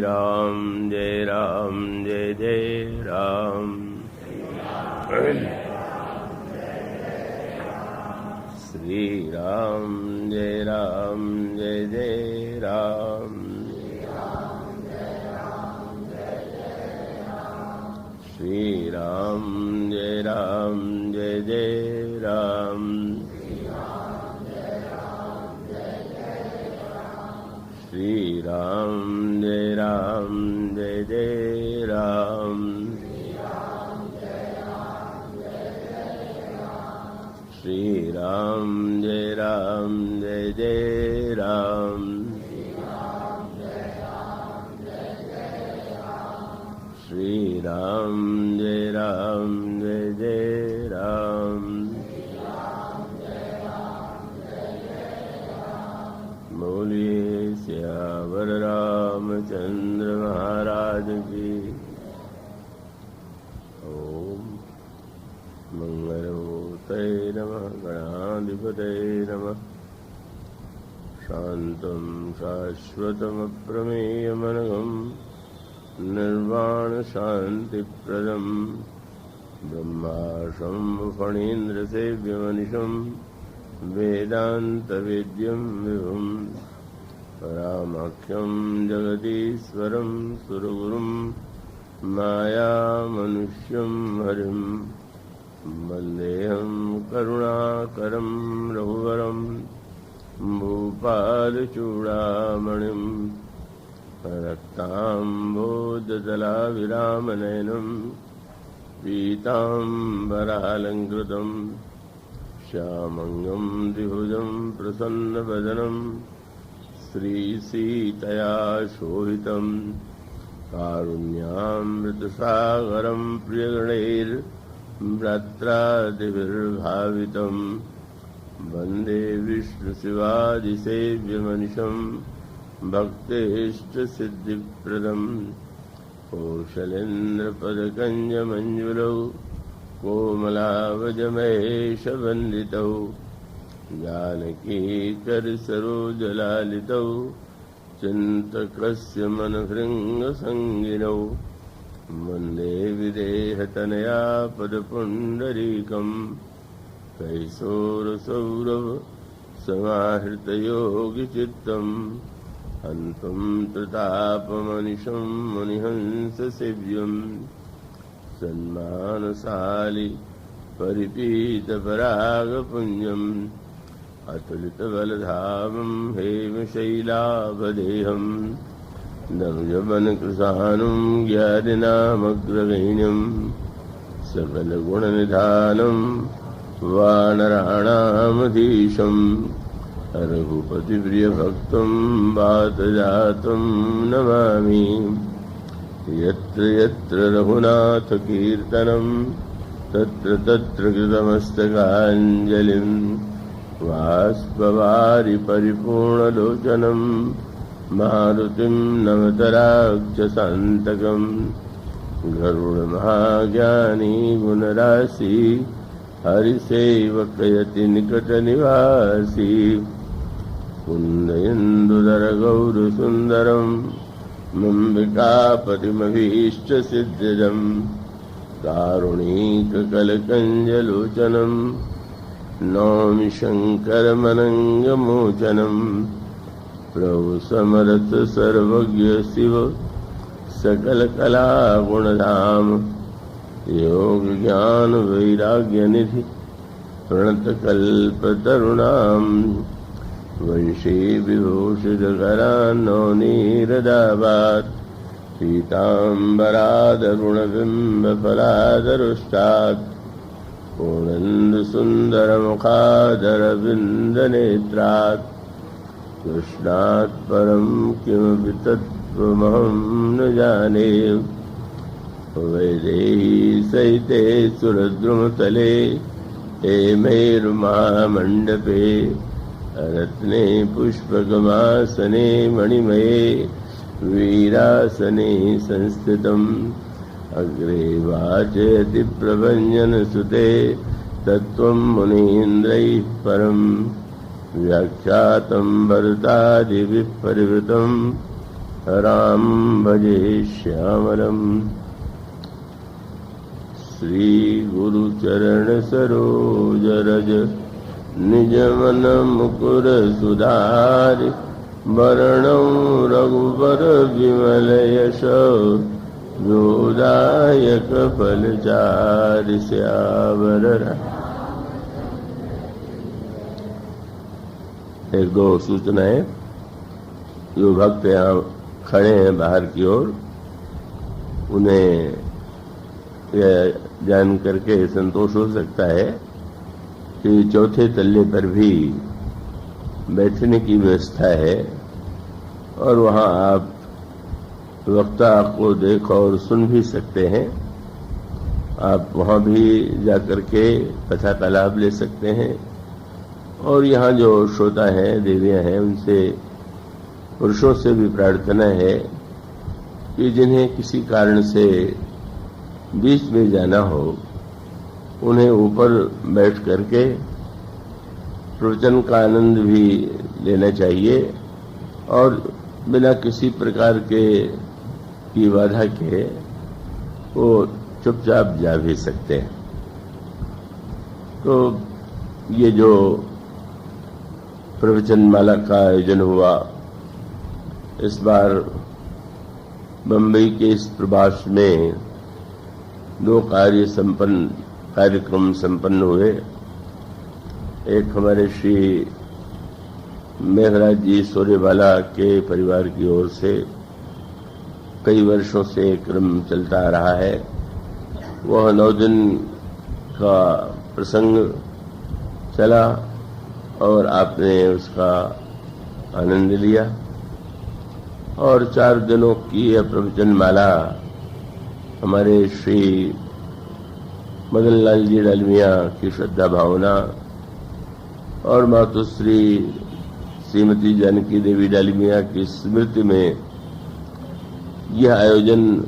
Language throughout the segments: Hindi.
राम जय जय राम। श्री राम जय जय राम। श्री राम जय जय राम। श्री राम जय जय राम। श्री राम जय जय राम। श्री राम जय जय राम। बोलिए सियावर रामचंद्र महाराज की। ओम मंगलमूर्तये नमः। गणाधिपतये नमः। शांतं शाश्वतमप्रमेयमनघं निर्वाणशान्तिप्रदं ब्रह्माशं फणीन्द्रसेव्यमनिशं वेदान्तवेद्यं विभुं परामाख्यं जगदीश्वरं सुरगुरुं मायामनुष्यं हरिं वन्देऽहं करुणाकरं रघुवरं भूपालचूडामणिं रक्ताम्बोजदलाविरामनयनं पीताम्बरालङ्कृतं श्यामङ्गं द्विभुजं प्रसन्नवदनं श्रीसीतया शोभितं कारुण्यामृतसागरं प्रियगणैर्भ्रात्रादिभिर्भावितं वन्दे विष्णुशिवादिसेव्यमनिशं भक्तेष्टसिद्धिप्रदं कौशलेन्द्रपदकञ्जमञ्जुलौ कोमलावजमहेशवन्दितौ जानकीकरसरोजलालितौ चिन्तकस्य मनभृङ्गसङ्गिनौ वन्दे विदेहतनया पदपुण्डरीकं कैशोरसौरभ समाहृतयोगिचित्तम् हन्तं प्रतापमनिशं मुनिहंससेव्यं सन्मानशाली परिपीतपरागपुञ्जम् अतुलितबलधामं हेमशैलाभदेहं नवयवनकृशानुं ज्ञातिनामग्रगण्यं सकलगुणनिधानं वानराणामधीशं रघुपतिप्रियभक्तं वातजातं नमामि। यत्र यत्र रघुनाथकीर्तनं तत्र तत्र कृतमस्तकाञ्जलिं बाष्पवारि परिपूर्णलोचनं मारुतिं नमत राक्षसान्तकं गरुडमहाज्ञानी गुणराशि हरिसेवकयति निकटनिवासी कुन्दयन्दुधरगौरसुन्दरं मम्बिकापतिमभीष्टसिद्धिदं कारुणीककलकञ्जलोचनं नौमि शङ्करमनङ्गमोचनं प्रभु समर्थ सर्वज्ञ शिव सकलकलागुणधाम योगज्ञानवैराग्यनिधि प्रणतकल्पतरुणां वंशी विभूषितकरान्नौनीरदावात् पीताम्बरादरुणबिम्बफलादरुष्टात् पूर्णन्दुसुन्दरमुखादरविन्दनेत्रात् कृष्णात् परं किमपि तत्त्वमहं न जाने। वैदेही सहिते सुरद्रुमतले हेमैर्महामण्डपे रत्ने पुष्पगमासने मणिमये वीरासने संस्थितम् अग्रे वाचयति प्रभञ्जनसुते तत्त्वं मुनीन्द्रैः परम् व्याख्यातं भरतादिभिः परिवृतं राम भजे श्यामलम्। श्री गुरु चरण सरोज रज निज मन मुकुर सुधारि। वरणं रघुबर विमल यश जोदायक फलचारि। श्यावर एक दो सूचनाएं। जो भक्त यहाँ खड़े हैं बाहर की ओर, उन्हें यह जान करके संतोष हो सकता है कि चौथे तल्ले पर भी बैठने की व्यवस्था है और वहाँ आप वक्ता को देख और सुन भी सकते हैं। आप वहाँ भी जाकर के कथा का लाभ ले सकते हैं। और यहाँ जो श्रोता हैं, देवियाँ हैं, उनसे पुरुषों से भी प्रार्थना है कि जिन्हें किसी कारण से बीच में जाना हो, उन्हें ऊपर बैठ करके प्रवचन का आनंद भी लेना चाहिए और बिना किसी प्रकार के की बाधा के वो चुपचाप जा भी सकते हैं। तो ये जो प्रवचन माला का आयोजन हुआ, इस बार बम्बई के इस प्रवास में 2 कार्यक्रम संपन्न हुए। एक हमारे श्री मेघराज जी सोरेवाला के परिवार की ओर से कई वर्षों से क्रम चलता आ रहा है। वह 9 दिन का प्रसंग चला और आपने उसका आनंद लिया। और 4 दिनों की यह प्रवचन माला हमारे श्री मदन लाल जी डालमिया की श्रद्धा भावना और मातुश्री श्रीमती जानकी देवी डालमिया की स्मृति में यह आयोजन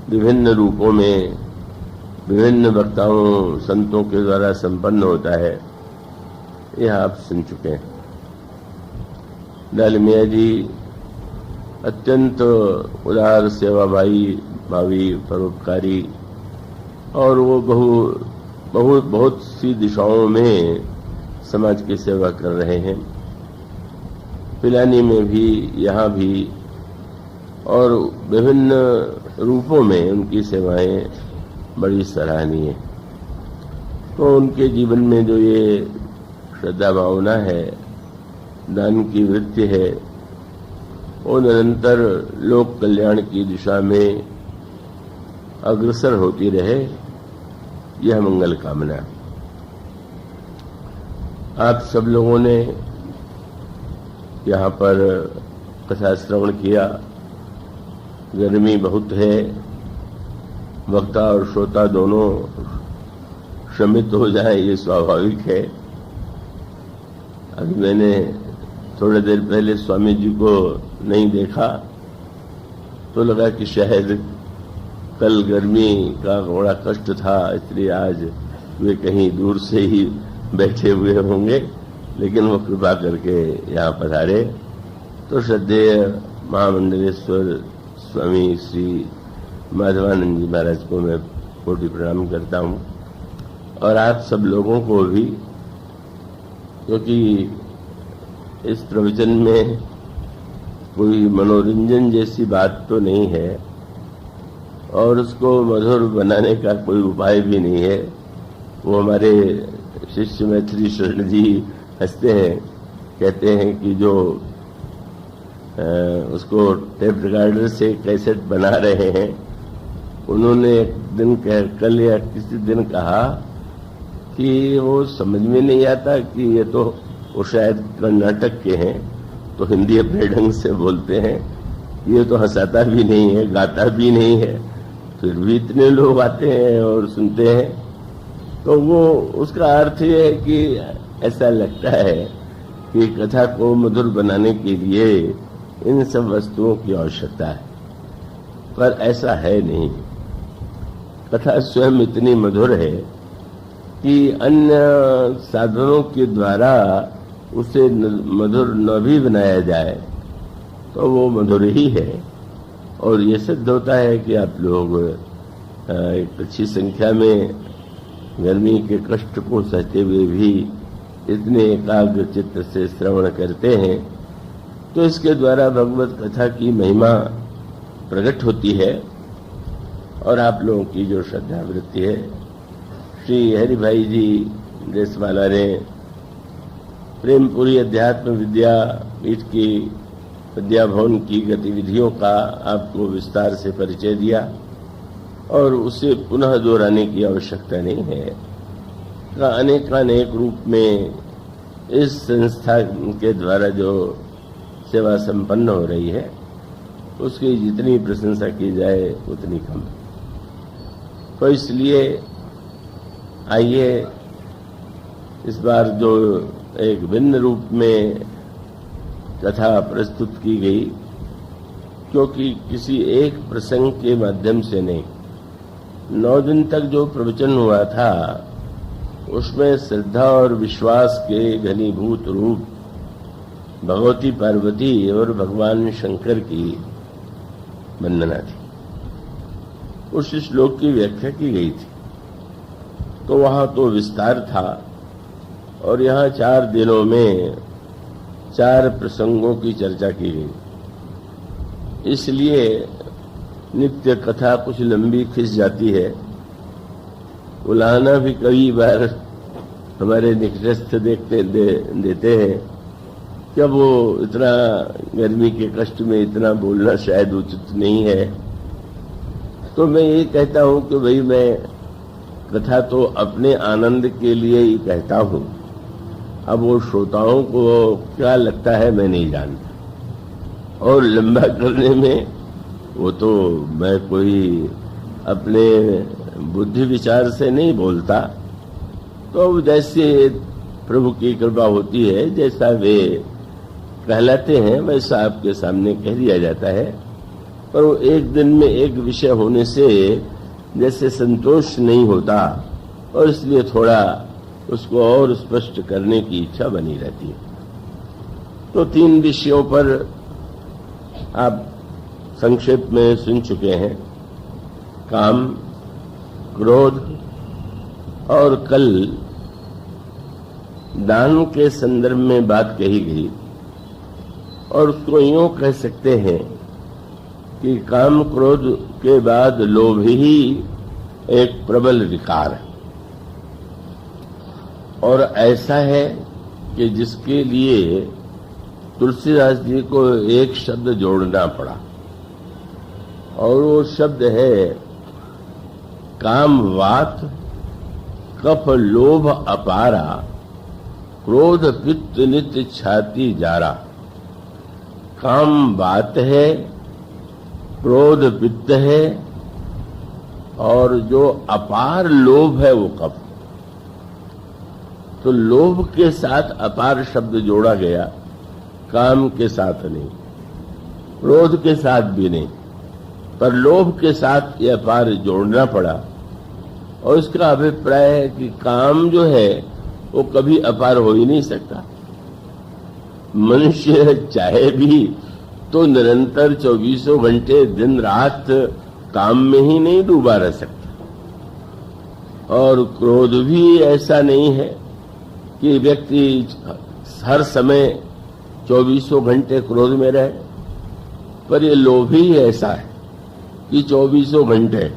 विभिन्न रूपों में विभिन्न वक्ताओं संतों के द्वारा संपन्न होता है, यह आप सुन चुके हैं। डालमिया जी अत्यंत उदार सेवाभावी परोपकारी और वो बहुत सी दिशाओं में समाज की सेवा कर रहे हैं। पिलानी में भी, यहाँ भी और विभिन्न रूपों में उनकी सेवाएं बड़ी सराहनीय। तो उनके जीवन में जो ये श्रद्धा भावना है, दान की वृत्ति है, वो निरंतर लोक कल्याण की दिशा में अग्रसर होती रहे, यह मंगल कामना। आप सब लोगों ने यहाँ पर कथा श्रवण किया। गर्मी बहुत है, वक्ता और श्रोता दोनों श्रमित हो जाएं, ये स्वाभाविक है। अभी मैंने थोड़ी देर पहले स्वामी जी को नहीं देखा तो लगा कि शायद कल गर्मी का बड़ा कष्ट था, इसलिए आज वे कहीं दूर से ही बैठे हुए होंगे, लेकिन वो कृपा करके यहाँ पधारे। तो श्रद्धेय महामंडलेश्वर स्वामी श्री माधवानंद जी महाराज को मैं कोटि प्रणाम करता हूँ और आप सब लोगों को भी, क्योंकि इस प्रवचन में कोई मनोरंजन जैसी बात तो नहीं है और उसको मधुर बनाने का कोई उपाय भी नहीं है। वो हमारे शिष्य मैत्री शरण जी हंसते हैं, कहते हैं कि जो उसको टेप रिकॉर्डर से कैसेट बना रहे हैं, उन्होंने एक दिन कल या किसी दिन कहा कि वो समझ में नहीं आता कि ये तो वो शायद कर्नाटक के हैं तो हिंदी अपने ढंग से बोलते हैं, ये तो हंसाता भी नहीं है, गाता भी नहीं है, फिर भी इतने लोग आते हैं और सुनते हैं। तो वो उसका अर्थ ये है कि ऐसा लगता है कि कथा को मधुर बनाने के लिए इन सब वस्तुओं की आवश्यकता है, पर ऐसा है नहीं। कथा स्वयं इतनी मधुर है कि अन्य साधनों के द्वारा उसे मधुर न भी बनाया जाए तो वो मधुर ही है। और ये सिद्ध होता है कि आप लोग एक अच्छी संख्या में गर्मी के कष्ट को सहते हुए भी इतने एकाग्र चित्त से श्रवण करते हैं, तो इसके द्वारा भगवत कथा की महिमा प्रकट होती है और आप लोगों की जो श्रद्धा वृत्ति है। श्री हरिभाई जी देशवाला ने प्रेमपुरी अध्यात्म विद्या पीठ की विद्या भवन की गतिविधियों का आपको विस्तार से परिचय दिया और उसे पुनः दोहराने की आवश्यकता नहीं है। अनेक रूप में इस संस्था के द्वारा जो सेवा संपन्न हो रही है उसकी जितनी प्रशंसा की जाए उतनी कम। तो इसलिए आइए इस बार जो एक भिन्न रूप में कथा प्रस्तुत की गई, क्योंकि किसी एक प्रसंग के माध्यम से नहीं, 9 दिन तक जो प्रवचन हुआ था उसमें श्रद्धा और विश्वास के घनीभूत रूप भगवती पार्वती और भगवान शंकर की वंदना थी। उस श्लोक की व्याख्या की गई थी, तो वहां तो विस्तार था और यहाँ 4 दिनों में 4 प्रसंगों की चर्चा की गई। इसलिए नित्य कथा कुछ लंबी खिंच जाती है। उलाहना भी कई बार हमारे निकटस्थ देते हैं कि अब वो इतना गर्मी के कष्ट में इतना बोलना शायद उचित नहीं है। तो मैं ये कहता हूं कि भाई मैं कथा तो अपने आनंद के लिए ही कहता हूं, अब वो श्रोताओं को क्या लगता है मैं नहीं जानता, और लंबा करने में वो तो मैं कोई अपने बुद्धि विचार से नहीं बोलता। तो जैसे प्रभु की कृपा होती है, जैसा वे कहलाते हैं वैसा आपके सामने कह दिया जाता है। पर वो एक दिन में एक विषय होने से जैसे संतोष नहीं होता, और इसलिए थोड़ा उसको और स्पष्ट करने की इच्छा बनी रहती है। तो 3 विषयों पर आप संक्षेप में सुन चुके हैं, काम, क्रोध और कल दान के संदर्भ में बात कही गई। और उसको यूं कह सकते हैं कि काम क्रोध के बाद लोभ ही एक प्रबल विकार है, और ऐसा है कि जिसके लिए तुलसीदास जी को एक शब्द जोड़ना पड़ा, और वो शब्द है काम वात कफ लोभ अपारा क्रोध पित्त नित्य छाती जारा। काम वात है, क्रोध पित्त है, और जो अपार लोभ है वो कफ। तो लोभ के साथ अपार शब्द जोड़ा गया, काम के साथ नहीं, क्रोध के साथ भी नहीं, पर लोभ के साथ यह अपार जोड़ना पड़ा। और इसका अभिप्राय है कि काम जो है वो कभी अपार हो ही नहीं सकता। मनुष्य चाहे भी तो निरंतर 24 घंटे दिन रात काम में ही नहीं डूबा रह सकता। और क्रोध भी ऐसा नहीं है कि व्यक्ति हर समय 24 घंटे क्रोध में रहे, पर ये लोभ ही ऐसा है कि 24 घंटे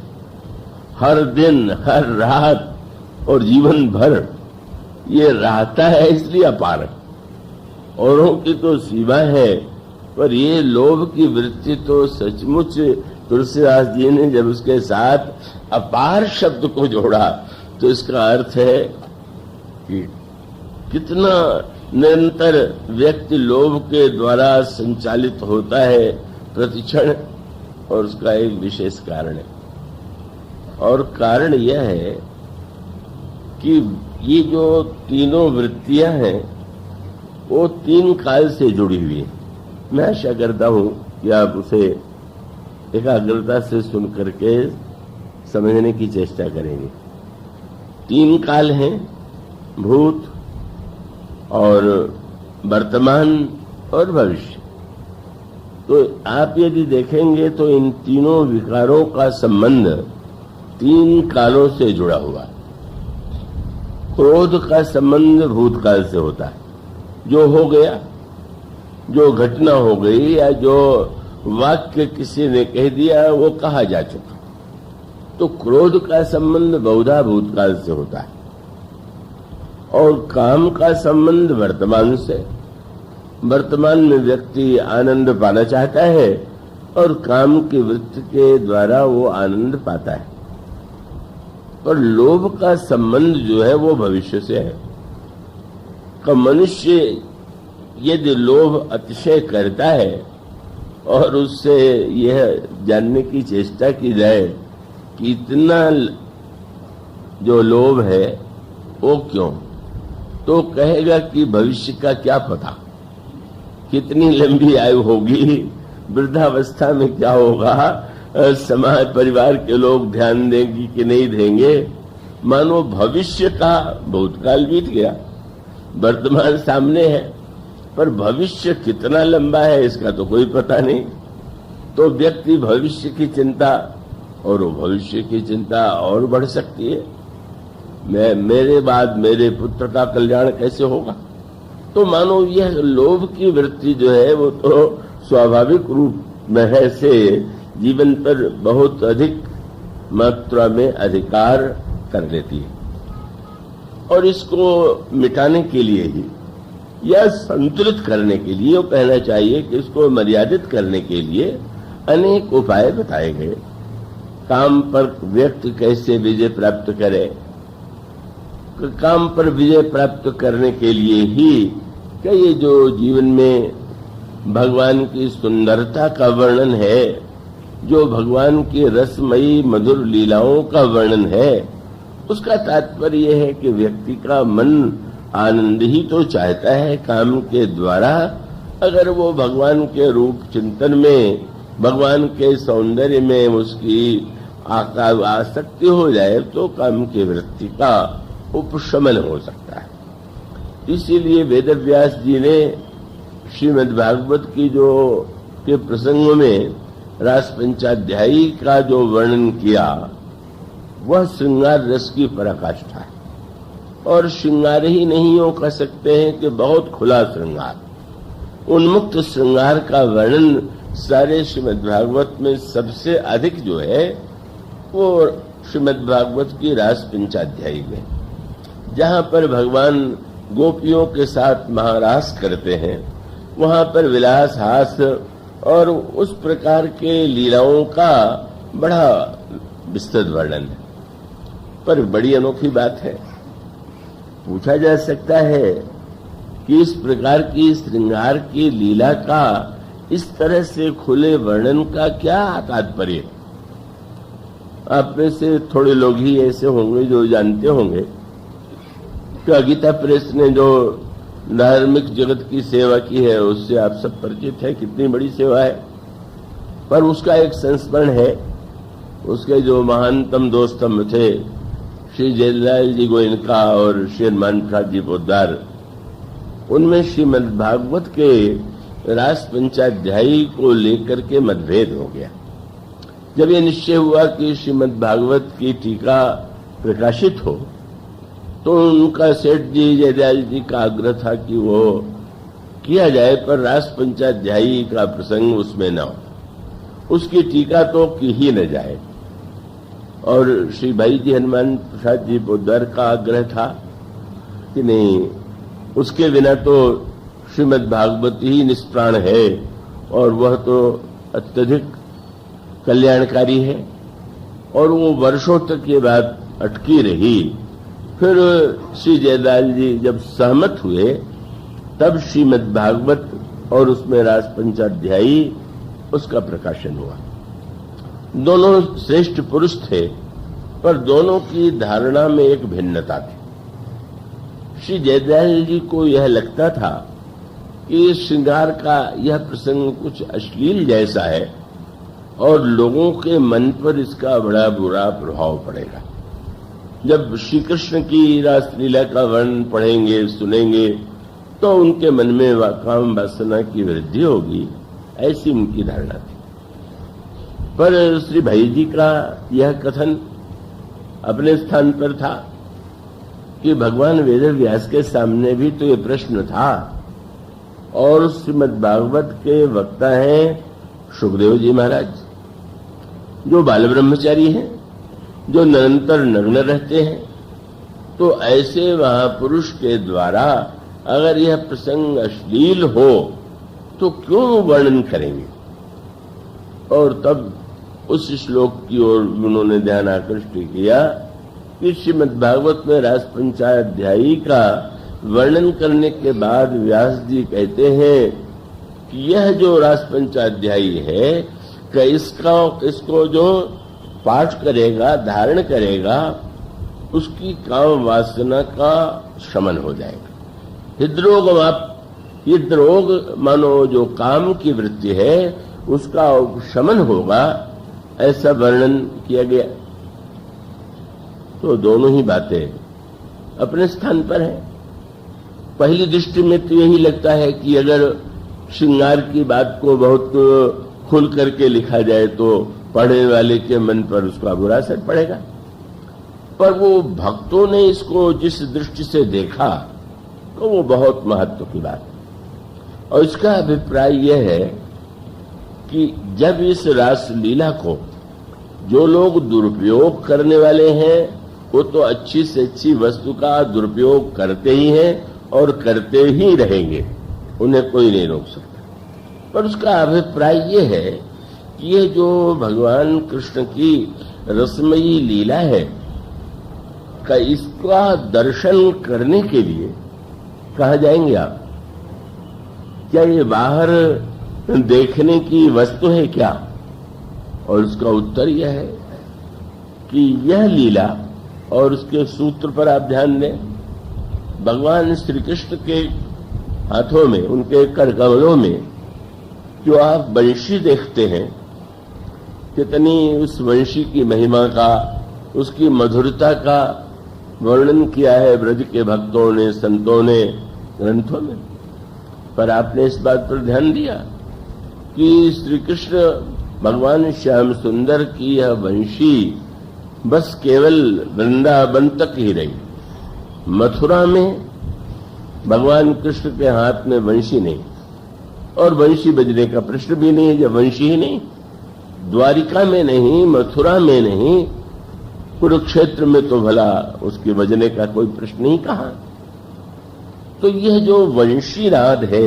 हर दिन हर रात और जीवन भर ये रहता है, इसलिए अपार। औरों की तो सीमा है, पर ये लोभ की वृत्ति तो सचमुच तुलसीदास जी ने जब उसके साथ अपार शब्द को जोड़ा तो इसका अर्थ है कि कितना निरंतर व्यक्ति लोभ के द्वारा संचालित होता है प्रतिक्षण, और उसका एक विशेष कारण है। और कारण यह है कि ये जो तीनों वृत्तियां हैं वो 3 काल से जुड़ी हुई है। मैं आशा करता हूं कि आप उसे एकाग्रता से सुन करके समझने की चेष्टा करेंगे। 3 काल हैं, भूत और वर्तमान और भविष्य। तो आप यदि देखेंगे तो इन तीनों विकारों का संबंध 3 कालों से जुड़ा हुआ है। क्रोध का संबंध भूतकाल से होता है, जो हो गया, जो घटना हो गई या जो वाक्य किसी ने कह दिया वो कहा जा चुका। तो क्रोध का संबंध बहुधा भूतकाल से होता है और काम का संबंध वर्तमान से। वर्तमान में व्यक्ति आनंद पाना चाहता है और काम की वृत्ति के द्वारा वो आनंद पाता है। पर लोभ का संबंध जो है वो भविष्य से है। का मनुष्य यदि लोभ अतिशय करता है और उससे यह जानने की चेष्टा की जाए कि इतना जो लोभ है वो क्यों, तो कहेगा कि भविष्य का क्या पता, कितनी लंबी आयु होगी, वृद्धावस्था में क्या होगा, समाज परिवार के लोग ध्यान देंगे कि नहीं देंगे। मानो भविष्य का भूतकाल बीत गया, वर्तमान सामने है, पर भविष्य कितना लंबा है इसका तो कोई पता नहीं। तो व्यक्ति भविष्य की चिंता, और वो भविष्य की चिंता और बढ़ सकती है, मेरे बाद मेरे पुत्र का कल्याण कैसे होगा। तो मानो यह लोभ की वृत्ति जो है वो तो स्वाभाविक रूप में है से जीवन पर बहुत अधिक मात्रा में अधिकार कर लेती है। और इसको मिटाने के लिए ही या संतुलित करने के लिए वो कहना चाहिए कि इसको मर्यादित करने के लिए अनेक उपाय बताए गए। काम पर व्यक्ति कैसे विजय प्राप्त करे, काम पर विजय प्राप्त करने के लिए ही क्या ये जो जीवन में भगवान की सुंदरता का वर्णन है, जो भगवान की रसमयी मधुर लीलाओं का वर्णन है, उसका तात्पर्य यह है कि व्यक्ति का मन आनंद ही तो चाहता है काम के द्वारा। अगर वो भगवान के रूप चिंतन में, भगवान के सौंदर्य में उसकी आसक्ति हो जाए तो काम की वृत्ति का उपशमन हो सकता है। इसीलिए वेदव्यास जी ने श्रीमद् भागवत की जो के प्रसंगों में रास पंचाध्यायी का जो वर्णन किया वह श्रृंगार रस की पराकाष्ठा है। और श्रृंगार ही नहीं हो कह सकते हैं कि बहुत खुला श्रृंगार, उन्मुक्त श्रृंगार का वर्णन सारे श्रीमद् भागवत में सबसे अधिक जो है वो श्रीमद् भागवत की रास पंचाध्यायी में, जहां पर भगवान गोपियों के साथ महारास करते हैं, वहां पर विलास हास और उस प्रकार के लीलाओं का बड़ा विस्तृत वर्णन है। पर बड़ी अनोखी बात है, पूछा जा सकता है कि इस प्रकार की श्रृंगार की लीला का इस तरह से खुले वर्णन का क्या तात्पर्य। आप में से थोड़े लोग ही ऐसे होंगे जो जानते होंगे कि गीता प्रेस ने जो धार्मिक जगत की सेवा की है उससे आप सब परिचित है, कितनी बड़ी सेवा है। पर उसका एक संस्मरण है, उसके जो महानतम दो स्तंभ थे श्री जयलाल जी गोयनका और श्री हनुमान प्रसाद जी पोद्दार, उनमें श्रीमद् भागवत के रास पंचाध्यायी को लेकर के मतभेद हो गया। जब ये निश्चय हुआ कि श्रीमद् भागवत की टीका प्रकाशित हो तो उनका सेठ जी जयदयाल जी का आग्रह था कि वो किया जाए, पर रास पंचाध्यायी का प्रसंग उसमें न हो, उसकी टीका तो की ही न जाए। और श्री भाई जी हनुमान प्रसाद जी पोद्दार का आग्रह था कि नहीं, उसके बिना तो श्रीमद् भागवत ही निष्प्राण है और वह तो अत्यधिक कल्याणकारी है। और वो वर्षों तक ये बात अटकी रही। फिर श्री जयलाल जी जब सहमत हुए तब श्रीमद् भागवत और उसमें रास पंचाध्यायी उसका प्रकाशन हुआ। दोनों श्रेष्ठ पुरुष थे, पर दोनों की धारणा में एक भिन्नता थी। श्री जयदयाल जी को यह लगता था कि श्रृंगार का यह प्रसंग कुछ अश्लील जैसा है और लोगों के मन पर इसका बड़ा बुरा प्रभाव पड़ेगा। जब श्री कृष्ण की रासलीला का वर्णन पढ़ेंगे, सुनेंगे, तो उनके मन में काम वासना की वृद्धि होगी, ऐसी उनकी धारणा थी। पर श्री भाई जी का यह कथन अपने स्थान पर था कि भगवान वेद व्यास के सामने भी तो ये प्रश्न था, और श्रीमद् भागवत के वक्ता हैं सुखदेव जी महाराज, जो बाल ब्रह्मचारी हैं, जो निरंतर नग्न रहते हैं। तो ऐसे महापुरुष के द्वारा अगर यह प्रसंग अश्लील हो तो क्यों वर्णन करेंगे। और तब उस श्लोक की ओर उन्होंने ध्यान आकृष्ट किया कि श्रीमद् भागवत में रास पंचाध्यायी का वर्णन करने के बाद व्यास जी कहते हैं कि यह जो रास पंचाध्यायी है कि इसको जो पाठ करेगा, धारण करेगा, उसकी काम वासना का शमन हो जाएगा। हृदरोग मानो जो काम की वृत्ति है उसका शमन होगा, ऐसा वर्णन किया गया। तो दोनों ही बातें अपने स्थान पर है। पहली दृष्टि में तो यही लगता है कि अगर श्रृंगार की बात को बहुत खुल करके लिखा जाए तो पढ़ने वाले के मन पर उसका बुरा असर पड़ेगा। पर वो भक्तों ने इसको जिस दृष्टि से देखा तो वो बहुत महत्व की बात है। और इसका अभिप्राय यह है कि जब इस रास लीला को जो लोग दुरुपयोग करने वाले हैं वो तो अच्छी से अच्छी वस्तु का दुरुपयोग करते ही हैं और करते ही रहेंगे, उन्हें कोई नहीं रोक सकता। पर उसका अभिप्राय ये है कि ये जो भगवान कृष्ण की रसमयी लीला है का इसका दर्शन करने के लिए कहाँ जाएंगे आप? क्या ये बाहर देखने की वस्तु है क्या? और उसका उत्तर यह है कि यह लीला और उसके सूत्र पर आप ध्यान दें। भगवान श्री कृष्ण के हाथों में, उनके कर कमलों में जो आप वंशी देखते हैं, कितनी उस वंशी की महिमा का, उसकी मधुरता का वर्णन किया है ब्रज के भक्तों ने, संतों ने, ग्रंथों में। पर आपने इस बात पर ध्यान दिया कि श्री कृष्ण भगवान श्याम सुंदर की यह वंशी बस केवल वृंदावन तक ही रही। मथुरा में भगवान कृष्ण के हाथ में वंशी नहीं, और वंशी बजने का प्रश्न भी नहीं है जब वंशी ही नहीं। द्वारिका में नहीं, मथुरा में नहीं, कुरुक्षेत्र में तो भला उसके बजने का कोई प्रश्न नहीं कहा। तो यह जो वंशीनाद है,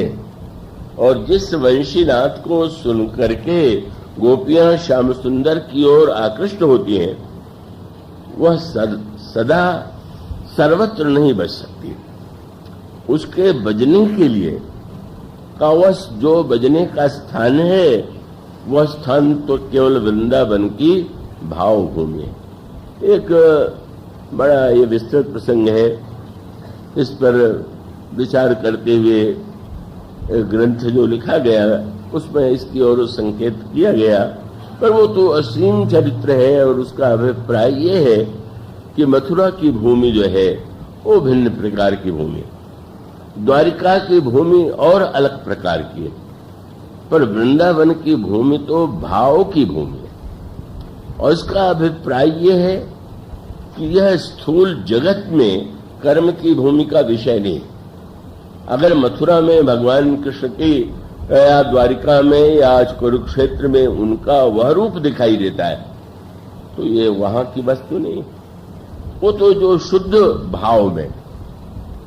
और जिस वंशीनाद को सुन करके गोपियां श्याम सुंदर की ओर आकृष्ट होती हैं, वह सदा सर्वत्र नहीं बज सकती। उसके बजने के लिए कावस जो बजने का स्थान है, वह स्थान तो केवल वृंदावन की भावभूमि है। एक बड़ा ये विस्तृत प्रसंग है, इस पर विचार करते हुए एक ग्रंथ जो लिखा गया उसमें इसकी ओर संकेत किया गया। पर वो तो असीम चरित्र है, और उसका अभिप्राय ये है कि मथुरा की भूमि जो है वो भिन्न प्रकार की भूमि है, द्वारिका की भूमि और अलग प्रकार की है, पर वृंदावन की भूमि तो भाव की भूमि है। और इसका अभिप्राय ये है कि यह स्थूल जगत में कर्म की भूमि का विषय नहीं। अगर मथुरा में भगवान कृष्ण की या द्वारिका में या आज कुरुक्षेत्र में उनका वह रूप दिखाई देता है तो ये वहां की वस्तु नहीं, वो तो जो शुद्ध भाव में।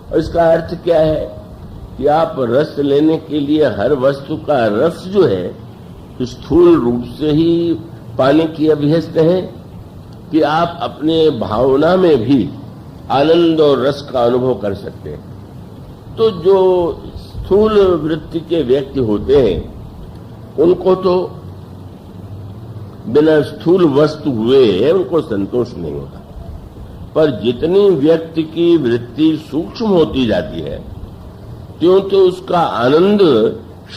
और इसका अर्थ क्या है कि आप रस लेने के लिए हर वस्तु का रस जो है स्थूल रूप से ही पाने की अभ्यस्त है, कि आप अपने भावना में भी आनंद और रस का अनुभव कर सकते हैं। तो जो स्थूल वृत्ति के व्यक्ति होते हैं उनको तो बिना स्थूल वस्तु हुए उनको संतोष नहीं होता। पर जितनी व्यक्ति की वृत्ति सूक्ष्म होती जाती है त्यों तो उसका आनंद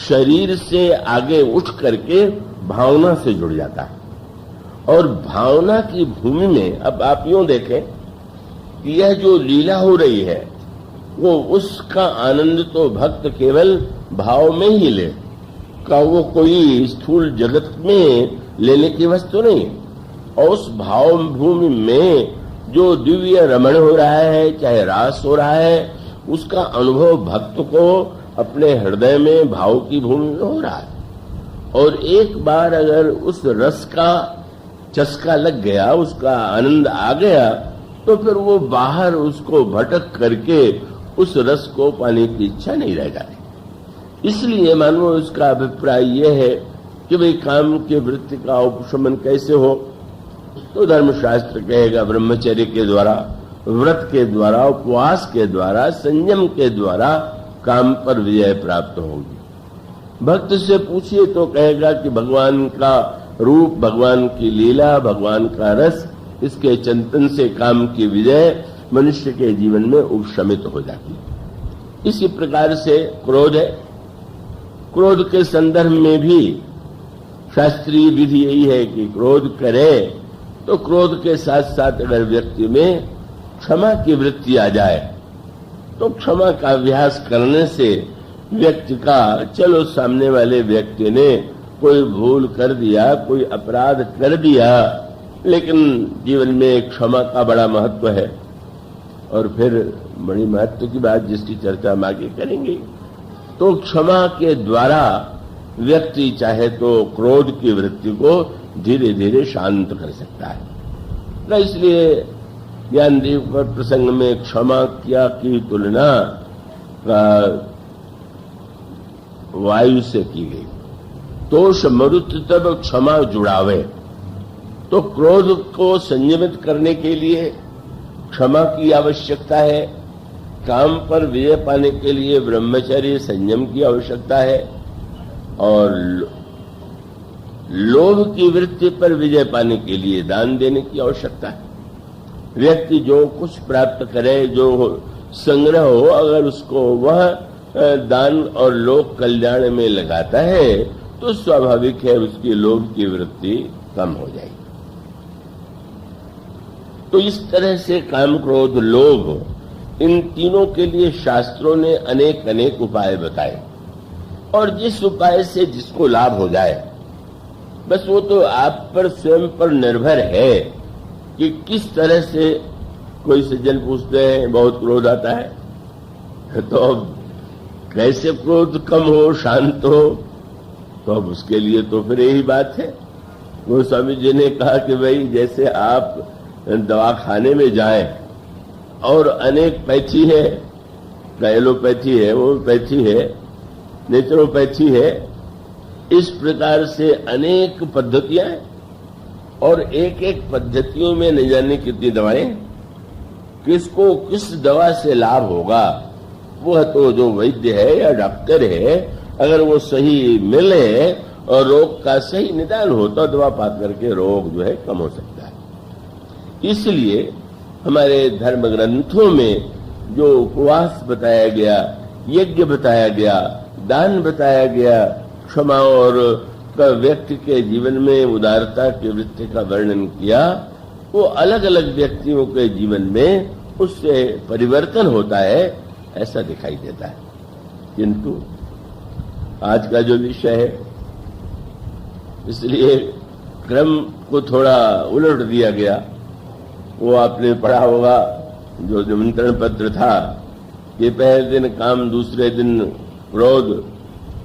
शरीर से आगे उठ करके भावना से जुड़ जाता है। और भावना की भूमि में अब आप यूं देखें कि यह जो लीला हो रही है वो उसका आनंद तो भक्त केवल भाव में ही ले, का वो कोई स्थूल जगत में लेने की वस्तु नहीं, और उस भाव भूमि में जो दिव्य रमण हो रहा है, चाहे रास हो रहा है, उसका अनुभव भक्त को अपने हृदय में भाव की भूमि में हो रहा है। और एक बार अगर उस रस का चस्का लग गया, उसका आनंद आ गया, तो फिर वो बाहर उसको भटक करके उस रस को पाने की इच्छा नहीं रह जाती। इसलिए मानो उसका अभिप्राय यह है कि भाई काम की वृत्ति का उपशमन कैसे हो, तो धर्मशास्त्र कहेगा ब्रह्मचर्य के द्वारा, व्रत के द्वारा, उपवास के द्वारा, संयम के द्वारा काम पर विजय प्राप्त होगी। भक्त से पूछिए तो कहेगा कि भगवान का रूप, भगवान की लीला, भगवान का रस, इसके चिंतन से काम की विजय मनुष्य के जीवन में उपशमित हो जाती है। इसी प्रकार से क्रोध है। क्रोध के संदर्भ में भी शास्त्रीय विधि यही है कि क्रोध करे तो क्रोध के साथ साथ अगर व्यक्ति में क्षमा की वृत्ति आ जाए तो क्षमा का अभ्यास करने से व्यक्ति का, चलो सामने वाले व्यक्ति ने कोई भूल कर दिया, कोई अपराध कर दिया, लेकिन जीवन में क्षमा का बड़ा महत्व है। और फिर बड़ी महत्व की बात जिसकी चर्चा हम आगे करेंगे, तो क्षमा के द्वारा व्यक्ति चाहे तो क्रोध की वृत्ति को धीरे धीरे शांत कर सकता है। तो इसलिए ज्ञानदेव पर प्रसंग में क्षमा किया की तुलना वायु से की गई। तोष मरुत तब क्षमा जुड़ावे, तो क्रोध को संयमित करने के लिए क्षमा की आवश्यकता है, काम पर विजय पाने के लिए ब्रह्मचर्य संयम की आवश्यकता है, और लोभ की वृत्ति पर विजय पाने के लिए दान देने की आवश्यकता है। व्यक्ति जो कुछ प्राप्त करे, जो संग्रह हो, अगर उसको वह दान और लोक कल्याण में लगाता है तो स्वाभाविक है उसकी लोभ की वृत्ति कम हो जाएगी। तो इस तरह से काम, क्रोध, लोभ, इन तीनों के लिए शास्त्रों ने अनेक अनेक उपाय बताए, और जिस उपाय से जिसको लाभ हो जाए, बस वो तो आप पर स्वयं पर निर्भर है कि किस तरह से। कोई सज्जन पूछते हैं बहुत क्रोध आता है, तो अब कैसे क्रोध कम हो, शांत हो, तो अब उसके लिए तो फिर यही बात है। गोस्वामी जी ने कहा कि भाई जैसे आप दवाखाने में जाएं और अनेक पैथी है, एलोपैथी है, होम्योपैथी है, नेचुरोपैथी है, इस प्रकार से अनेक पद्धतियां हैं, और एक एक पद्धतियों में न जाने कितनी दवाएं, किसको किस दवा से लाभ होगा, वह तो जो वैद्य है या डॉक्टर है, अगर वो सही मिले और रोग का सही निदान हो तो दवा पा करके रोग जो है कम हो सकता है। इसलिए हमारे धर्म ग्रंथों में जो उपवास बताया गया, यज्ञ बताया गया, दान बताया गया, क्षमा और व्यक्ति के जीवन में उदारता की वृत्ति का वर्णन किया, वो अलग अलग व्यक्तियों के जीवन में उससे परिवर्तन होता है, ऐसा दिखाई देता है। किंतु आज का जो विषय है, इसलिए क्रम को थोड़ा उलट दिया गया। वो आपने पढ़ा होगा जो निमंत्रण पत्र था कि पहले दिन काम, दूसरे दिन क्रोध,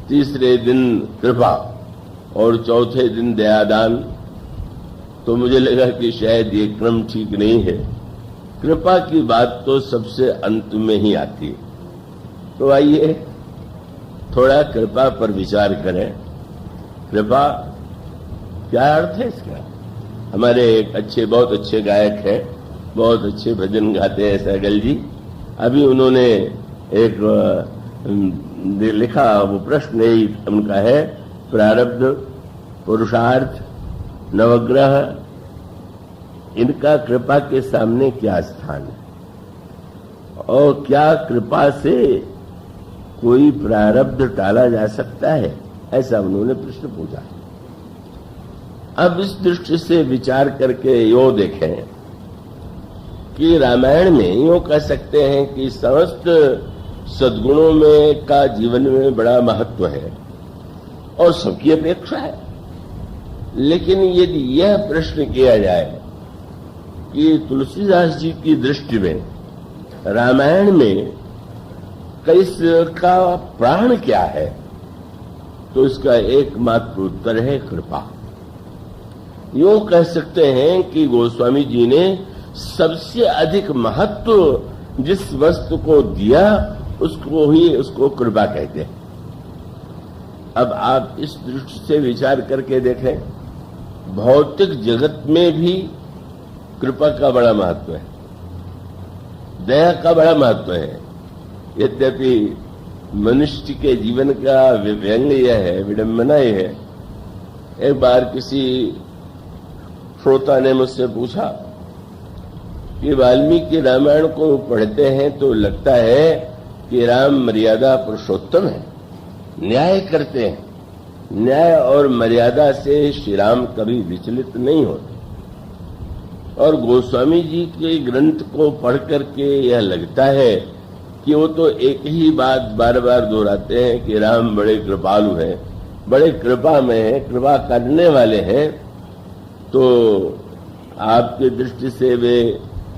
तीसरे दिन कृपा और चौथे दिन दयादान। तो मुझे लगा कि शायद ये क्रम ठीक नहीं है। कृपा की बात तो सबसे अंत में ही आती है। तो आइए थोड़ा कृपा पर विचार करें। कृपा क्या अर्थ है इसका? हमारे एक अच्छे, बहुत अच्छे गायक हैं, बहुत अच्छे भजन गाते हैं सहगल जी। अभी उन्होंने एक लिखा, वो प्रश्न ही उनका है, प्रारब्ध, पुरुषार्थ, नवग्रह, इनका कृपा के सामने क्या स्थान है, और क्या कृपा से कोई प्रारब्ध टाला जा सकता है, ऐसा उन्होंने प्रश्न पूछा। अब इस दृष्टि से विचार करके यो देखें कि रामायण में यो कह सकते हैं कि समस्त सद्गुणों में का जीवन में बड़ा महत्व है, और सबकी अपेक्षा है। लेकिन यदि यह प्रश्न किया जाए कि तुलसीदास जी की दृष्टि में रामायण में इसका प्राण क्या है, तो इसका एकमात्र उत्तर है कृपा। यूं कह सकते हैं कि गोस्वामी जी ने सबसे अधिक महत्व जिस वस्तु को दिया उसको कृपा कहते हैं। अब आप इस दृष्टि से विचार करके देखें, भौतिक जगत में भी कृपा का बड़ा महत्व है, दया का बड़ा महत्व है। यद्यपि मनुष्य के जीवन का व्यंग यह है, विडंबना यह है। एक बार किसी श्रोता ने मुझसे पूछा कि वाल्मीकि रामायण को पढ़ते हैं तो लगता है कि राम मर्यादा पुरुषोत्तम है, न्याय करते हैं, न्याय और मर्यादा से श्री राम कभी विचलित नहीं होते। और गोस्वामी जी के ग्रंथ को पढ़ करके यह लगता है कि वो तो एक ही बात बार बार दोहराते हैं कि राम बड़े कृपालु हैं, बड़े कृपा में हैं, कृपा करने वाले हैं। तो आपकी दृष्टि से वे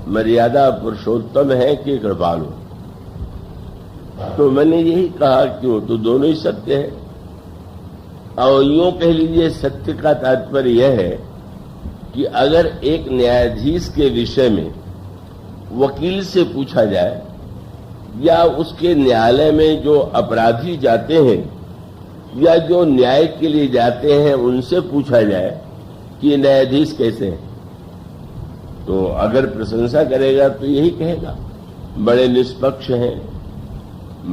मर्यादा पुरुषोत्तम है कि कृपालु? तो मैंने यही कहा कि वो तो दोनों ही सत्य है। और यूं कह लीजिए, सत्य का तात्पर्य यह है कि अगर एक न्यायाधीश के विषय में वकील से पूछा जाए या उसके न्यायालय में जो अपराधी जाते हैं या जो न्याय के लिए जाते हैं उनसे पूछा जाए कि न्यायाधीश कैसे हैं, तो अगर प्रशंसा करेगा तो यही कहेगा बड़े निष्पक्ष हैं,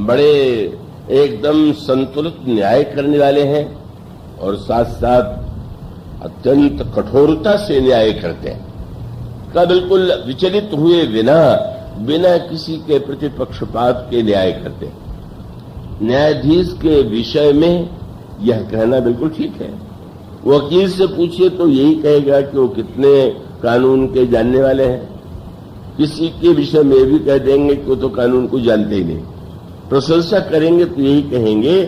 बड़े एकदम संतुलित न्याय करने वाले हैं और साथ साथ अत्यंत कठोरता से न्याय करते हैं, का बिल्कुल विचलित हुए बिना किसी के प्रति पक्षपात के न्याय करते हैं। न्यायाधीश के विषय में यह कहना बिल्कुल ठीक है। वकील से पूछिए तो यही कहेगा कि वो कितने कानून के जानने वाले हैं। किसी के विषय में भी कह देंगे कि वो तो कानून को जानते ही नहीं। प्रशंसा करेंगे तो यही कहेंगे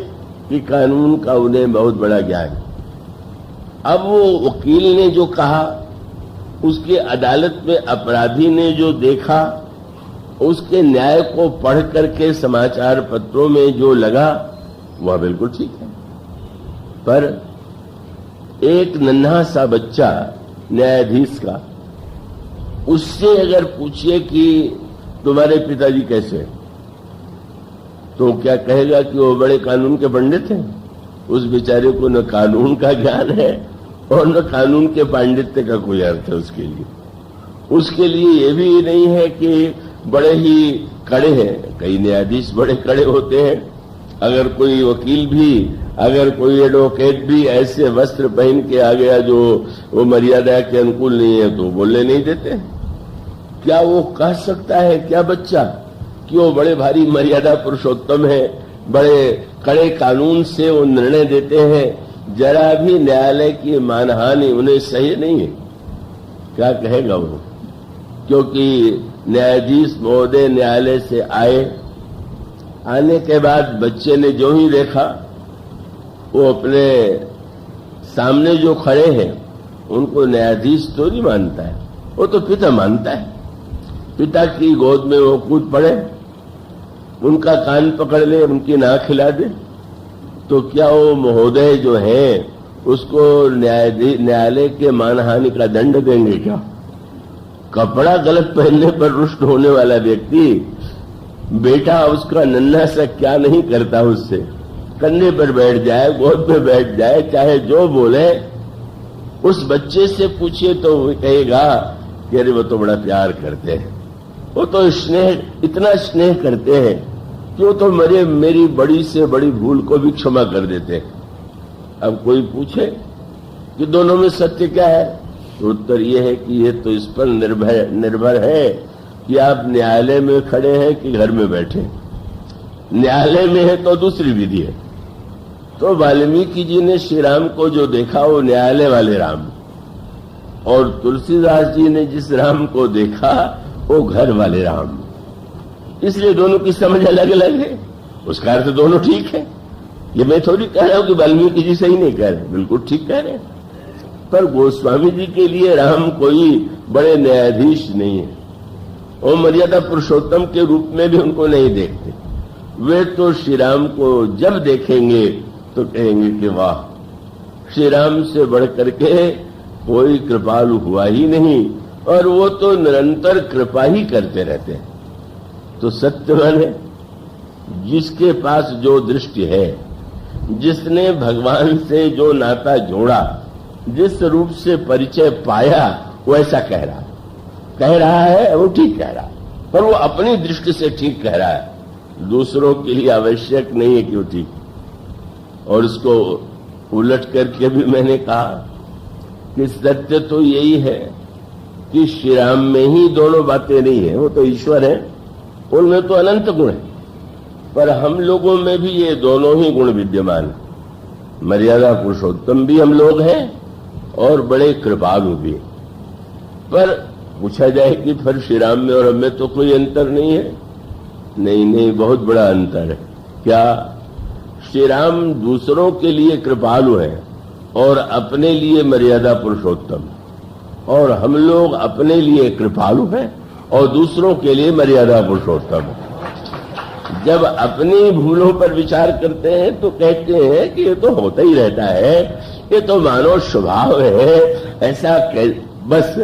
कि कानून का उन्हें बहुत बड़ा ज्ञान है। अब वो वकील ने जो कहा, उसकी अदालत में अपराधी ने जो देखा, उसके न्याय को पढ़ करके समाचार पत्रों में जो लगा, वह बिल्कुल ठीक है। पर एक नन्हा सा बच्चा न्यायाधीश का, उससे अगर पूछिए कि तुम्हारे पिताजी कैसे, तो क्या कहेगा कि वो बड़े कानून के पंडित हैं? उस बेचारे को न कानून का ज्ञान है और न कानून के पांडित्य का कोई अर्थ है उसके लिए ये भी नहीं है कि बड़े ही कड़े हैं। कई न्यायाधीश बड़े कड़े होते हैं। अगर कोई वकील भी, अगर कोई एडवोकेट भी ऐसे वस्त्र पहन के आ गया जो वो मर्यादा के अनुकूल नहीं है तो बोलने नहीं देते। क्या वो कह सकता है क्या बच्चा कि वो बड़े भारी मर्यादा पुरुषोत्तम है, बड़े कड़े कानून से वो निर्णय देते हैं, जरा भी न्यायालय की मानहानि उन्हें सही नहीं है? क्या कहेगा वो? क्योंकि न्यायाधीश महोदय न्यायालय से आने के बाद बच्चे ने जो ही देखा, वो अपने सामने जो खड़े हैं उनको न्यायाधीश तो नहीं मानता है, वो तो पिता मानता है। पिता की गोद में वो कूद पड़े, उनका कान पकड़ ले, उनकी नाक खिला दे, तो क्या वो महोदय जो है उसको न्यायालय के मानहानि का दंड देंगे क्या? कपड़ा गलत पहनने पर रुष्ट होने वाला व्यक्ति, बेटा उसका नन्हा सा क्या नहीं करता, उससे कंधे पर बैठ जाए, गोद में बैठ जाए, चाहे जो बोले, उस बच्चे से पूछिए तो वो कहेगा कि अरे वो तो बड़ा प्यार करते हैं, वो तो स्नेह, इतना स्नेह करते हैं कि वो तो मेरी बड़ी से बड़ी भूल को भी क्षमा कर देते हैं। अब कोई पूछे कि दोनों में सत्य क्या है, तो उत्तर ये है कि ये तो इस पर निर्भर है कि आप न्यायालय में खड़े हैं कि घर में बैठे। न्यायालय में है तो दूसरी विधि है। तो वाल्मीकि जी ने श्री राम को जो देखा वो न्यायालय वाले राम, और तुलसीदास जी ने जिस राम को देखा वो घर वाले राम। इसलिए दोनों की समझ अलग अलग है। उसका अर्थ दोनों ठीक है। ये मैं थोड़ी कह रहा हूं कि वाल्मीकि जी सही नहीं कह रहे, बिल्कुल ठीक कह रहे हैं। पर गोस्वामी जी के लिए राम कोई बड़े न्यायाधीश नहीं है, और मर्यादा पुरुषोत्तम के रूप में भी उनको नहीं देखते। वे तो श्री राम को जब देखेंगे तो कहेंगे कि वाह, श्री राम से बढ़ करके कोई कृपालु हुआ ही नहीं, और वो तो निरंतर कृपा ही करते रहते हैं। तो सत्यवान है, जिसके पास जो दृष्टि है, जिसने भगवान से जो नाता जोड़ा, जिस रूप से परिचय पाया, वो ऐसा कह रहा है, वो ठीक कह रहा है, पर वो अपनी दृष्टि से ठीक कह रहा है, दूसरों के लिए आवश्यक नहीं है कि वो ठीक। और इसको उलट करके भी मैंने कहा कि सत्य तो यही है कि श्री राम में ही दोनों बातें नहीं है, वो तो ईश्वर है, उनमें तो अनंत गुण है, पर हम लोगों में भी ये दोनों ही गुण विद्यमान है। मर्यादा पुरुषोत्तम भी हम लोग हैं और बड़े कृपालु भी। पर पूछा जाए कि फिर श्री राम में और हमें तो कोई अंतर नहीं है? नहीं, बहुत बड़ा अंतर है। क्या? श्री राम दूसरों के लिए कृपालु हैं और अपने लिए मर्यादा पुरुषोत्तम, और हम लोग अपने लिए कृपालु हैं और दूसरों के लिए मर्यादा पुरुषोत्तम है। जब अपनी भूलों पर विचार करते हैं तो कहते हैं कि ये तो होता ही रहता है, ये तो मानव स्वभाव है, ऐसा बस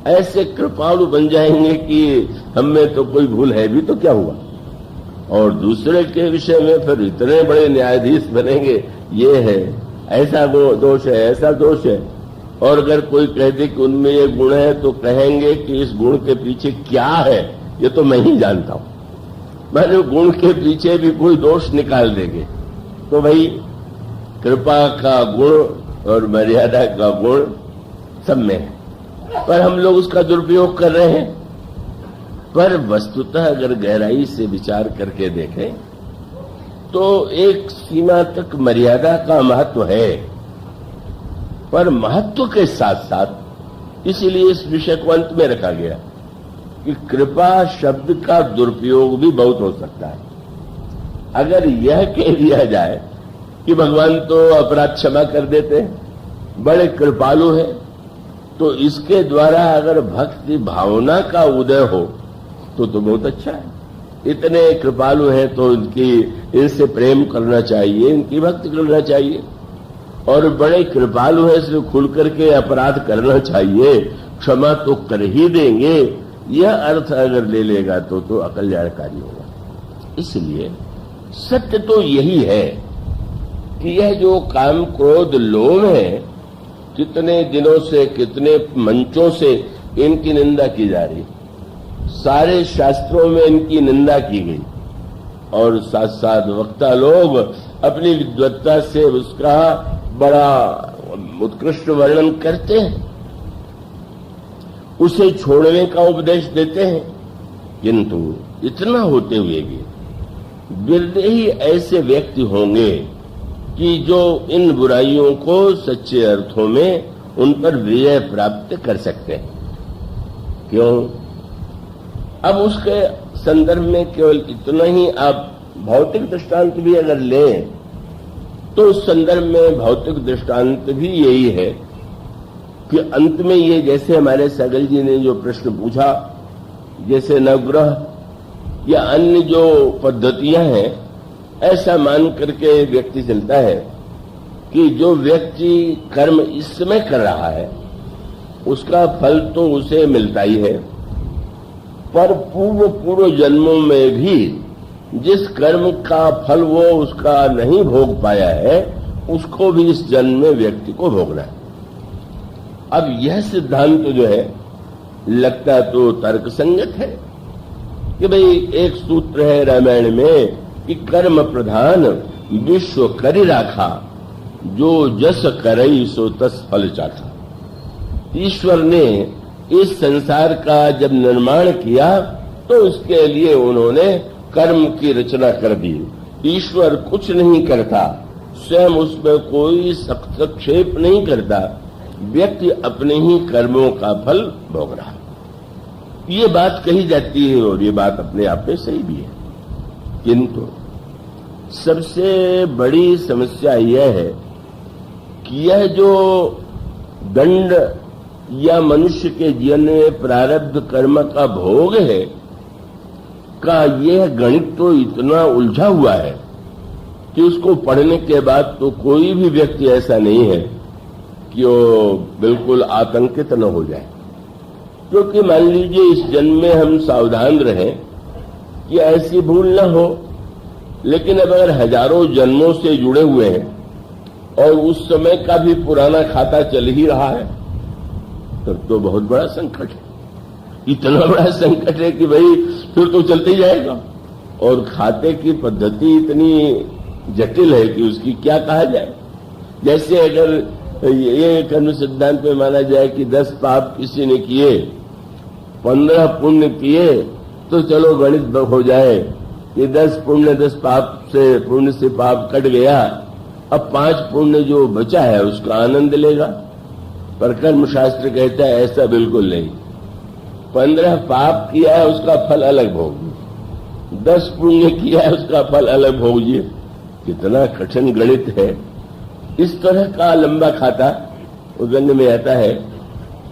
ऐसे कृपालु बन जाएंगे कि हमें तो कोई भूल है भी तो क्या हुआ, और दूसरे के विषय में फिर इतने बड़े न्यायाधीश बनेंगे, ये है, ऐसा दोष है, ऐसा दोष है। और अगर कोई कह दे कि उनमें ये गुण है तो कहेंगे कि इस गुण के पीछे क्या है ये तो मैं ही जानता हूं। मैंने गुण के पीछे भी कोई दोष निकाल देंगे। तो भाई कृपा का गुण और मर्यादा का गुण सब में है, पर हम लोग उसका दुरुपयोग कर रहे हैं। पर वस्तुतः अगर गहराई से विचार करके देखें तो एक सीमा तक मर्यादा का महत्व है, पर महत्व के साथ साथ इसीलिए इस विषय को अंत में रखा गया कि कृपा शब्द का दुरुपयोग भी बहुत हो सकता है। अगर यह कह दिया जाए कि भगवान तो अपराध क्षमा कर देते हैं, बड़े कृपालु हैं, तो इसके द्वारा अगर भक्ति भावना का उदय हो तो बहुत अच्छा है। इतने कृपालु हैं तो इनसे प्रेम करना चाहिए, इनकी भक्ति करना चाहिए, और बड़े कृपालु हैं इसलिए खुल करके अपराध करना चाहिए, क्षमा तो कर ही देंगे, यह अर्थ अगर ले लेगा तो अकल्याणकारी होगा। इसलिए सत्य तो यही है कि यह जो काम क्रोध लोभ है, कितने दिनों से कितने मंचों से इनकी निंदा की जा रही, सारे शास्त्रों में इनकी निंदा की गई, और साथ साथ वक्ता लोग अपनी विद्वत्ता से उसका बड़ा उत्कृष्ट वर्णन करते हैं, उसे छोड़ने का उपदेश देते हैं। किंतु इतना होते हुए भी बिरले ही ऐसे व्यक्ति होंगे कि जो इन बुराइयों को सच्चे अर्थों में उन पर विजय प्राप्त कर सकते हैं। क्यों? अब उसके संदर्भ में केवल इतना ही आप भौतिक दृष्टांत भी अगर लें तो उस संदर्भ में भौतिक दृष्टांत भी यही है कि अंत में ये, जैसे हमारे सगल जी ने जो प्रश्न पूछा, जैसे नवग्रह या अन्य जो पद्धतियां हैं, ऐसा मान करके व्यक्ति चलता है कि जो व्यक्ति कर्म इस समय कर रहा है उसका फल तो उसे मिलता ही है, पर पूर्व जन्मों में भी जिस कर्म का फल वो उसका नहीं भोग पाया है उसको भी इस जन्म में व्यक्ति को भोगना है। अब यह सिद्धांत जो है लगता तो तर्क संगत है कि भाई एक सूत्र है रामायण में कि कर्म प्रधान विश्व करि राखा, जो जस करई सो तस फल चाखा। ईश्वर ने इस संसार का जब निर्माण किया तो उसके लिए उन्होंने कर्म की रचना कर दी। ईश्वर कुछ नहीं करता, स्वयं उसमें कोई हस्तक्षेप नहीं करता, व्यक्ति अपने ही कर्मों का फल भोग रहा। ये बात कही जाती है और ये बात अपने आप में सही भी है, किंतु सबसे बड़ी समस्या यह है कि यह जो दंड या मनुष्य के जीवन में प्रारब्ध कर्म का भोग है का यह गणित तो इतना उलझा हुआ है कि उसको पढ़ने के बाद तो कोई भी व्यक्ति ऐसा नहीं है कि वो बिल्कुल आतंकित न हो जाए। क्योंकि मान लीजिए इस जन्म में हम सावधान रहें कि ऐसी भूल न हो, लेकिन अब अगर हजारों जन्मों से जुड़े हुए हैं और उस समय का भी पुराना खाता चल ही रहा है तब तो बहुत बड़ा संकट है। इतना बड़ा संकट है कि भाई फिर तो चलते ही जाएगा। और खाते की पद्धति इतनी जटिल है कि उसकी क्या कहा जाए। जैसे अगर ये कर्म सिद्धांत में माना जाए कि 10 पाप किसी ने किए 15 पुण्य किए तो चलो गणित हो जाए कि 10 पुण्य 10 पाप से पुण्य से पाप कट गया, अब 5 पुण्य जो बचा है उसका आनंद लेगा। पर कर्म शास्त्र कहता है ऐसा बिल्कुल नहीं। 15 पाप किया है उसका फल अलग भोगिए, 10 पुण्य किया है उसका फल अलग भोगिए। कितना कठिन गणित है। इस तरह का लंबा खाता उद्गंध में आता है।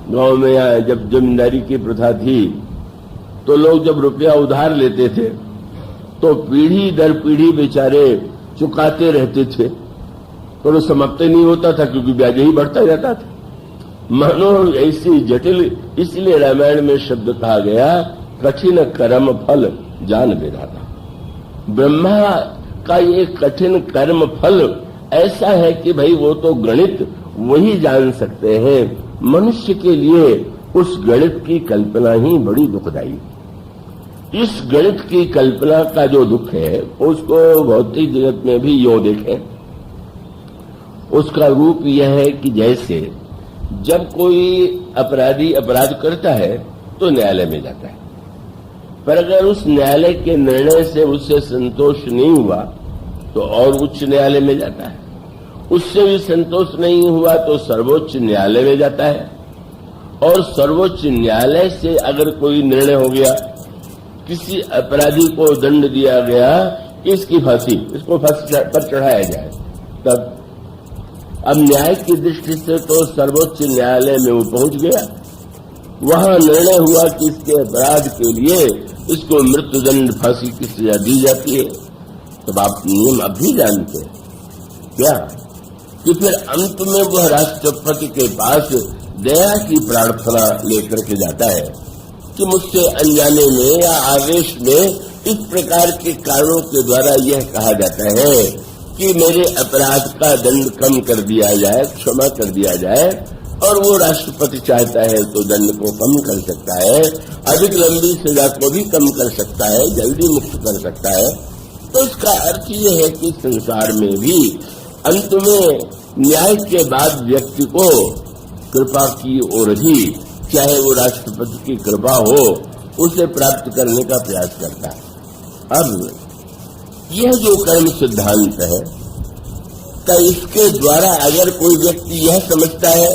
गांव में यहाँ जब जमींदारी की प्रथा थी तो लोग जब रुपया उधार लेते थे तो पीढ़ी दर पीढ़ी बेचारे चुकाते रहते थे, तो वो समाप्त नहीं होता था क्योंकि ब्याज ही बढ़ता जाता था। मानो ऐसी जटिल, इसलिए रामायण में शब्द कहा गया कठिन कर्म फल जान विधाता। ब्रह्मा का ये कठिन कर्म फल ऐसा है कि भाई वो तो गणित वही जान सकते हैं। मनुष्य के लिए उस गणित की कल्पना ही बड़ी दुखदायी। इस गणित की कल्पना का जो दुख है उसको भौतिक जगत में भी यूं देखें। उसका रूप यह है कि जैसे जब कोई अपराधी अपराध करता है तो न्यायालय में जाता है, पर अगर उस न्यायालय के निर्णय से उससे संतोष नहीं हुआ तो और उच्च न्यायालय में जाता है, उससे भी संतोष नहीं हुआ तो सर्वोच्च न्यायालय में जाता है, और सर्वोच्च न्यायालय से अगर कोई निर्णय हो गया, किसी अपराधी को दंड दिया गया कि इसकी फांसी, इसको फांसी पर चढ़ाया जाए, तब अब न्याय की दृष्टि से तो सर्वोच्च न्यायालय में वो पहुंच गया। वहां निर्णय हुआ कि इसके अपराध के लिए इसको मृत्युदंड फांसी की सजा दी जाती है। तब आप नियम अभी जानते हैं क्या कि फिर अंत में वह राष्ट्रपति के पास दया की प्रार्थना लेकर के जाता है कि मुझसे अनजाने में या आवेश में इस प्रकार के कारणों के द्वारा यह कहा जाता है कि मेरे अपराध का दंड कम कर दिया जाए, क्षमा कर दिया जाए। और वो राष्ट्रपति चाहता है तो दंड को कम कर सकता है, अधिक लंबी सजा को भी कम कर सकता है, जल्दी मुक्त कर सकता है। तो इसका अर्थ ये है कि संसार में भी अंत में न्याय के बाद व्यक्ति को कृपा की ओर ही, चाहे वो राष्ट्रपति की कृपा हो, उसे प्राप्त करने का प्रयास करता है। अब यह जो कर्म सिद्धांत है का इसके द्वारा अगर कोई व्यक्ति यह समझता है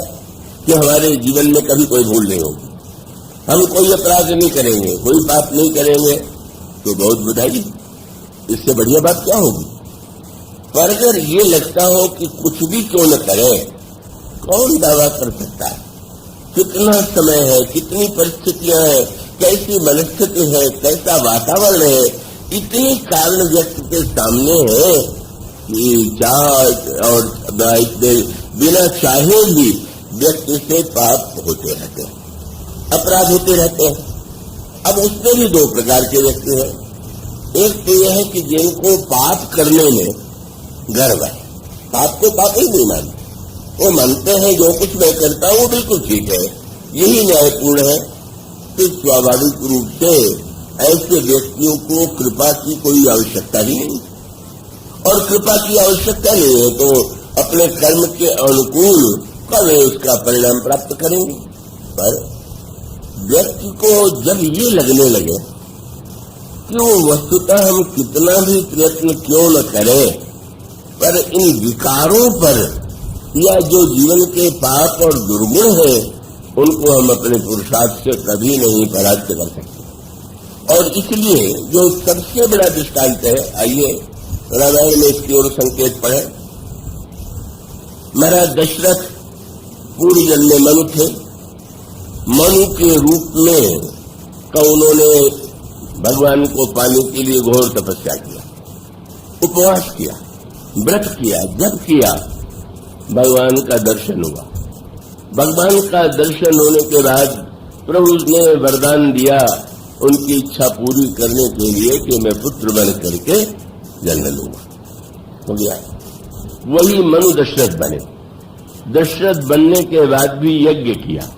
कि हमारे जीवन में कभी कोई भूल नहीं होगी, हम कोई अपराध नहीं करेंगे, कोई पाप नहीं करेंगे, तो बहुत बधाई, इससे बढ़िया बात क्या होगी। पर अगर ये लगता हो कि कुछ भी क्यों न करे, कौन दावा कर सकता है, कितना समय है, कितनी परिस्थितियां हैं, कैसी मनस्थिति है, कैसा वातावरण है, इतने कारण व्यक्ति के सामने है कि चाह और बिना चाहे भी व्यक्ति से पाप होते रहते हैं, अपराध होते रहते हैं। अब उसमें भी 2 प्रकार के व्यक्ति हैं। एक तो यह है कि जिनको पाप करने में गर्व है, पाप को पाप ही नहीं मानते, वो मानते हैं जो कुछ मैं करता हूं वो बिल्कुल ठीक है, यही न्यायपूर्ण है। तो स्वाभाविक रूप से ऐसे व्यक्तियों को कृपा की कोई आवश्यकता ही नहीं, और कृपा की आवश्यकता नहीं है तो अपने कर्म के अनुकूल कल उसका परिणाम प्राप्त करेंगे। पर व्यक्ति को जब ये लगने लगे कि वो वस्तुतः हम कितना भी प्रयत्न क्यों न करें, पर इन विकारों पर या जो जीवन के पाप और दुर्गुण है उनको हम अपने पुरुषार्थ से कभी नहीं परास्त कर सकते। और इसलिए जो सबसे बड़ा दृष्टांत है, आइए रामायण में इसकी ओर संकेत पड़े। महाराज दशरथ पूर्व जन्म में मनु थे। मनु के रूप में उन्होंने भगवान को पाने के लिए घोर तपस्या किया, उपवास किया, व्रत किया, जप किया। भगवान का दर्शन हुआ। भगवान का दर्शन होने के बाद प्रभु ने वरदान दिया उनकी इच्छा पूरी करने के लिए कि मैं पुत्र बन करके जन्म लूंगा। हो गया। वही मनु दशरथ बने। दशरथ बनने के बाद भी यज्ञ किया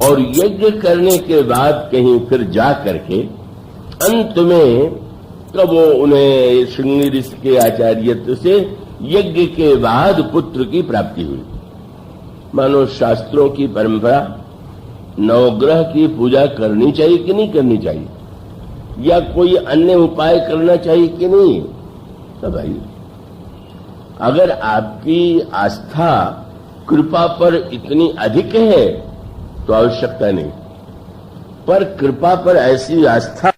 और यज्ञ करने के बाद कहीं फिर जा करके अंत में कब वो उन्हें श्रृंगी ऋषि के आचार्यत्व से यज्ञ के बाद पुत्र की प्राप्ति हुई। मानो शास्त्रों की परंपरा नवग्रह की पूजा करनी चाहिए कि नहीं करनी चाहिए, या कोई अन्य उपाय करना चाहिए कि नहीं। तो भाई अगर आपकी आस्था कृपा पर इतनी अधिक है तो आवश्यकता नहीं, पर कृपा पर ऐसी आस्था